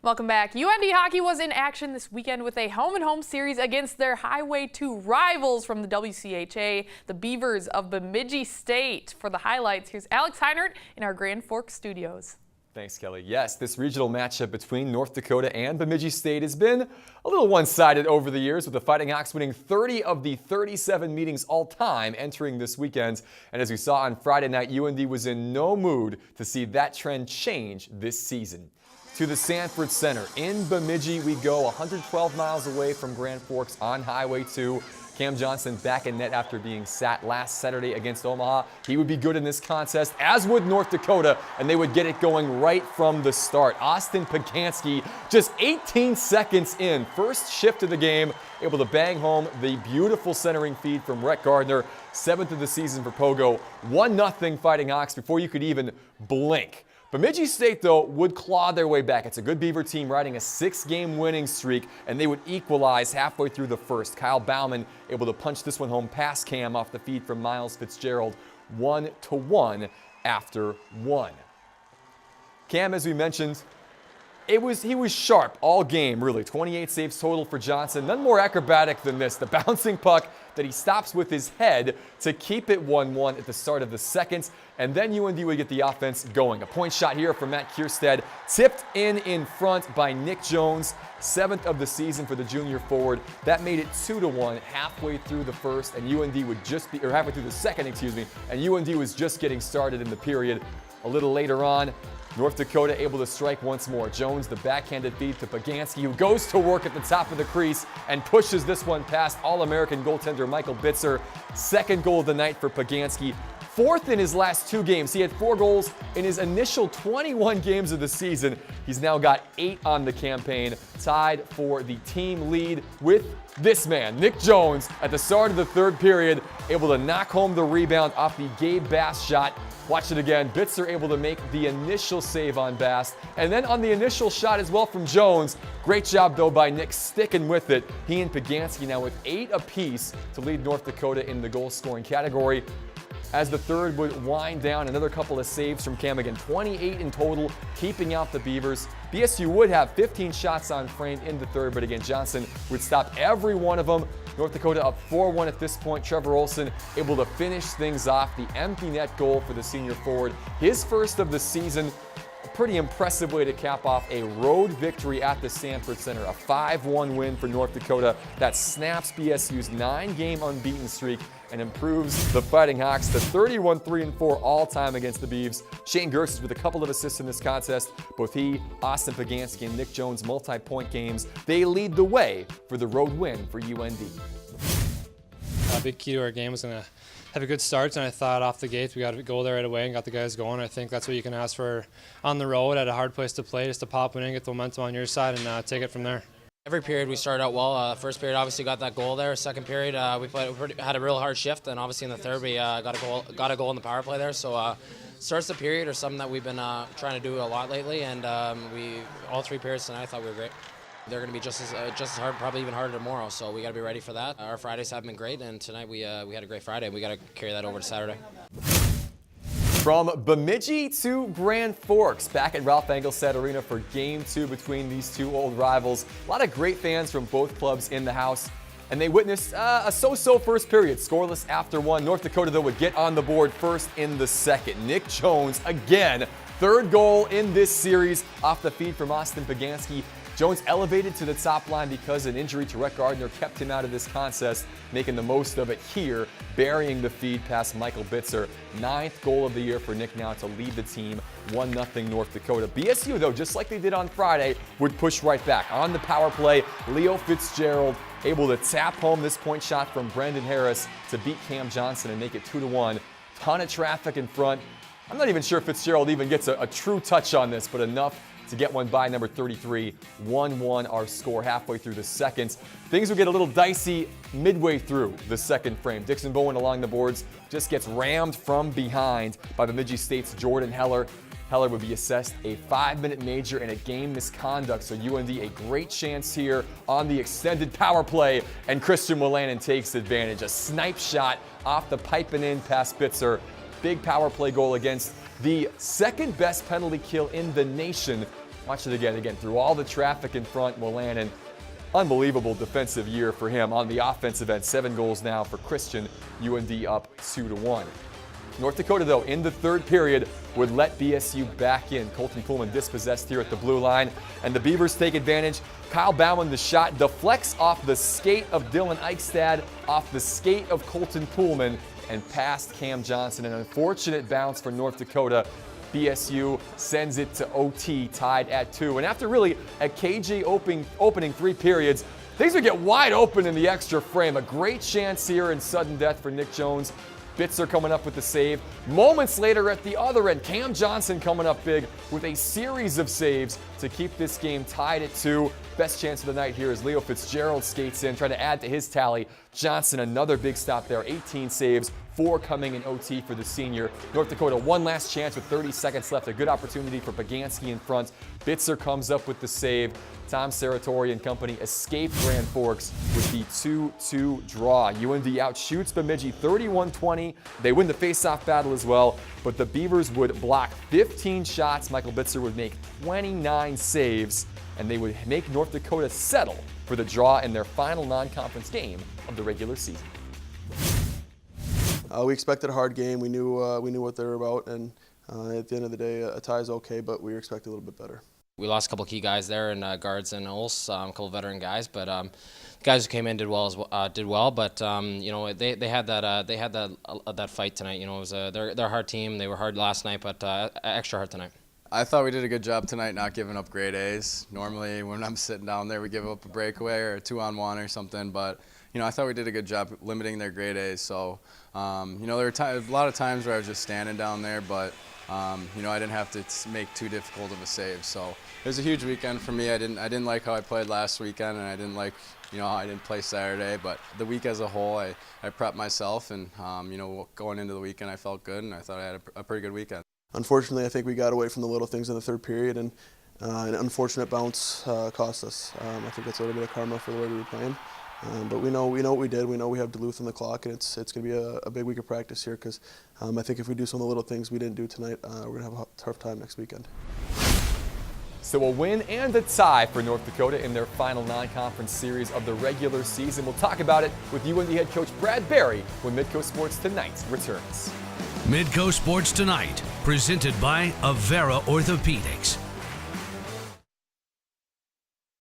Welcome back. UND hockey was in action this weekend with a home-and-home series against their Highway 2 rivals from the WCHA, the Beavers of Bemidji State. For the highlights, here's Alex Heinert in our Grand Forks studios. Thanks, Kelly. Yes, this regional matchup between North Dakota and Bemidji State has been a little one-sided over the years, with the Fighting Hawks winning 30 of the 37 meetings all time entering this weekend. And as we saw on Friday night, UND was in no mood to see that trend change this season. To the Sanford Center in Bemidji we go, 112 miles away from Grand Forks on Highway 2. Cam Johnson back in net after being sat last Saturday against Omaha. He would be good in this contest, as would North Dakota, and they would get it going right from the start. Austin Paganski, just 18 seconds in, first shift of the game, able to bang home the beautiful centering feed from Rhett Gardner. 7th of the season for Pogo. 1-0 Fighting Hawks before you could even blink. Bemidji State, though, would claw their way back. It's a good Beaver team riding a 6-game winning streak, and they would equalize halfway through the first. Kyle Bauman able to punch this one home past Cam off the feed from Miles Fitzgerald, 1-1 after 1. Cam, as we mentioned, he was sharp all game, really. 28 saves total for Johnson. None more acrobatic than this. The bouncing puck that he stops with his head to keep it 1-1 at the start of the second. And then UND would get the offense going. A point shot here from Matt Kierstead. Tipped in front by Nick Jones. 7th of the season for the junior forward. That made it 2-1 halfway through the first. And UND would just be, or halfway through the second, excuse me. And UND was just getting started in the period. A little later on, North Dakota able to strike once more. Jones, the backhanded feed to Paganski, who goes to work at the top of the crease and pushes this one past All-American goaltender Michael Bitzer. Second goal of the night for Paganski. 4th in his last 2 games. He had 4 goals in his initial 21 games of the season. He's now got 8 on the campaign, tied for the team lead with this man, Nick Jones, at the start of the third period, able to knock home the rebound off the Gabe Bass shot. Watch it again. Bitzer able to make the initial save on Bass. And then on the initial shot as well from Jones. Great job, though, by Nick sticking with it. He and Paganski now with 8 apiece to lead North Dakota in the goal-scoring category. As the third would wind down, another couple of saves from Cam again. 28 in total, keeping out the Beavers. BSU would have 15 shots on frame in the third, but again, Johnson would stop every one of them. North Dakota up 4-1 at this point. Trevor Olson able to finish things off. The empty net goal for the senior forward. His first of the season. A pretty impressive way to cap off a road victory at the Sanford Center. A 5-1 win for North Dakota that snaps BSU's 9-game unbeaten streak and improves the Fighting Hawks to 31-3-4 all-time against the Beavs. Shane Gerst with a couple of assists in this contest. Both he, Austin Paganski, and Nick Jones multi-point games. They lead the way for the road win for UND. A big key to our game was going to have a good start, and I thought off the gate we got to go there right away and got the guys going. I think that's what you can ask for on the road at a hard place to play, just to pop in, get the momentum on your side, and take it from there. Every period we started out well. First period obviously got that goal there. Second period we had a real hard shift, and obviously in the third we got a goal in the power play there. So starts the period are something that we've been trying to do a lot lately, and all 3 periods tonight I thought we were great. They're going to be just as hard, probably even harder tomorrow. So we got to be ready for that. Our Fridays have been great, and tonight we had a great Friday. We got to carry that over to Saturday. From Bemidji to Grand Forks, back at Ralph Engelstad Arena for Game 2 between these two old rivals. A lot of great fans from both clubs in the house, and they witnessed a so-so first period, scoreless after 1. North Dakota, though, would get on the board first in the second. Nick Jones, again, 3rd goal in this series off the feed from Austin Paganski. Jones elevated to the top line because an injury to Rhett Gardner kept him out of this contest, making the most of it here, burying the feed past Michael Bitzer. 9th goal of the year for Nick now to lead the team, 1-0 North Dakota. BSU, though, just like they did on Friday, would push right back. On the power play, Leo Fitzgerald able to tap home this point shot from Brendan Harris to beat Cam Johnson and make it 2-1. Ton of traffic in front. I'm not even sure Fitzgerald even gets a true touch on this, but enough to get one by number 33. 1-1 our score halfway through the second. Things would get a little dicey midway through the second frame. Dixon Bowen along the boards just gets rammed from behind by Bemidji State's Jordan Heller. Heller would be assessed a 5-minute major and a game misconduct, so UND a great chance here on the extended power play, and Christian Willanen takes advantage. A snipe shot off the pipe and in past Bitzer. Big power play goal against the second best penalty kill in the nation Watch it again, through all the traffic in front, Wolanin. Unbelievable defensive year for him. On the offensive end, 7 goals now for Christian. UND up 2-1. North Dakota, though, in the third period, would let BSU back in. Colton Pullman dispossessed here at the blue line, and the Beavers take advantage. Kyle Bauman, the shot deflects off the skate of Dylan Eichstad, off the skate of Colton Pullman, and past Cam Johnson. An unfortunate bounce for North Dakota. BSU sends it to OT, tied at 2. And after really a KJ opening 3 periods, things would get wide open in the extra frame. A great chance here in sudden death for Nick Jones. Bitzer coming up with the save. Moments later at the other end, Cam Johnson coming up big with a series of saves to keep this game tied at 2. Best chance of the night here as Leo Fitzgerald skates in, trying to add to his tally. Johnson, another big stop there, 18 saves, 4 coming in OT for the senior. North Dakota, one last chance with 30 seconds left. A good opportunity for Bagansky in front. Bitzer comes up with the save. Tom Saratori and company escape Grand Forks with the 2-2 draw. UND outshoots Bemidji 31-20. They win the faceoff battle as well, but the Beavers would block 15 shots. Michael Bitzer would make 29 saves, and they would make North Dakota settle for the draw in their final non-conference game of the regular season. We expected a hard game. We knew what they were about, and at the end of the day, a tie is okay, but we were expecting a little bit better. We lost a couple key guys there, and guards and Ols, a couple veteran guys, but the guys who came in did well. But you know, they had that fight tonight. You know, it was they're a hard team. They were hard last night, but extra hard tonight. I thought we did a good job tonight not giving up grade A's. Normally when I'm sitting down there we give up a breakaway or a 2-on-1 or something, but you know, I thought we did a good job limiting their grade A's. So you know, there were a lot of times where I was just standing down there, but you know, I didn't have to make too difficult of a save. So it was a huge weekend for me. I didn't like how I played last weekend, and I didn't like, you know, how I didn't play Saturday. But the week as a whole, I prepped myself, and you know, going into the weekend, I felt good, and I thought I had a pretty good weekend. Unfortunately, I think we got away from the little things in the third period, and an unfortunate bounce cost us. I think that's a little bit of karma for the way we were playing. But we know what we did. We know we have Duluth on the clock, and it's going to be a big week of practice here, because I think if we do some of the little things we didn't do tonight, we're going to have a tough time next weekend. So a win and a tie for North Dakota in their final non-conference series of the regular season. We'll talk about it with UND head coach Brad Berry when Midco Sports Tonight returns. Midco Sports Tonight, presented by Avera Orthopedics.